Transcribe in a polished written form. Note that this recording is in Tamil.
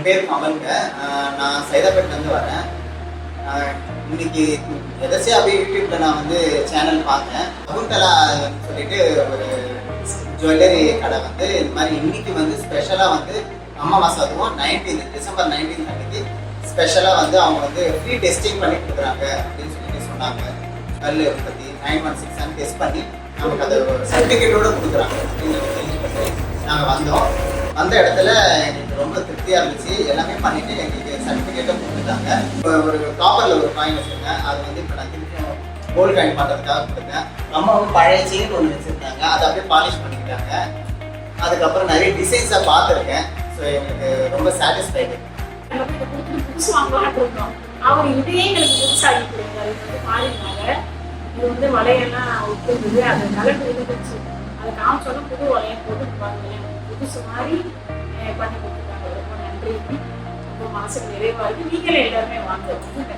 என் பேர் கமலுங்க. நான் சைதாப்பேட்டிலேருந்து வரேன். இன்னைக்கு எதாச்சும் அப்படியே யூடியூப்ல நான் வந்து சேனல் பார்த்தேன். அபுங்கலா சொல்லிட்டு ஒரு ஜுவல்லரி கடை வந்து இந்த மாதிரி இன்னைக்கு வந்து ஸ்பெஷலாக வந்து அமாவாசை அதுவும் 19 டிசம்பர் 19 அன்னைக்கு ஸ்பெஷலாக வந்து அவங்க வந்து ஃப்ரீ டெஸ்டிங் பண்ணி கொடுக்குறாங்க அப்படின்னு சொல்லிட்டு சொன்னாங்க. கல் பற்றி 916 டெஸ்ட் பண்ணி நமக்கு அதை ஒரு சர்டிஃபிகேட்டோடு கொடுக்குறாங்க அப்படின்னு கேள்விப்பட்டு நாங்கள் வந்தோம். அந்த இடத்துல எங்களுக்கு ரொம்ப திருப்தியாக இருந்துச்சு. எல்லாமே பண்ணிவிட்டு எங்களுக்கு சர்டிஃபிகேட்டும் கொடுத்துட்டாங்க. இப்போ ஒரு காப்பரில் ஒரு காயின் வச்சுருக்கேன். அது வந்து இப்போ நான் திருப்பியும் கோல்டு காயின் பண்ணுறதுக்காக கொடுத்தேன். அம்மாவும் பழைய செயின் ஒன்று வச்சுருந்தாங்க. அதை அப்படியே பாலிஷ் பண்ணிக்கிட்டாங்க. அதுக்கப்புறம் நிறைய டிசைன்ஸாக பார்த்துருக்கேன். ஸோ எங்களுக்கு ரொம்ப சாட்டிஸ்ஃபைடு. புதுசு வாங்கலான்னு இருக்கோம். அவர் இதையே எங்களுக்கு புதுசாகி கொடுத்தாரு. இது வந்து மாறினாங்க. இது வந்து வலையெல்லாம் விட்டுருந்தது. அது கலட்டு விழுந்துச்சு. அதை காமிச்சோன்னா புது வலையை போட்டு பாருங்களேன். புதுசு மாதிரி பண்ணி கொடுத்துருக்காங்க. ரொம்ப நன்றி. ரொம்ப மனசுக்கு நிறைவாக இருக்கு. நீங்களே எல்லாருமே வாங்க.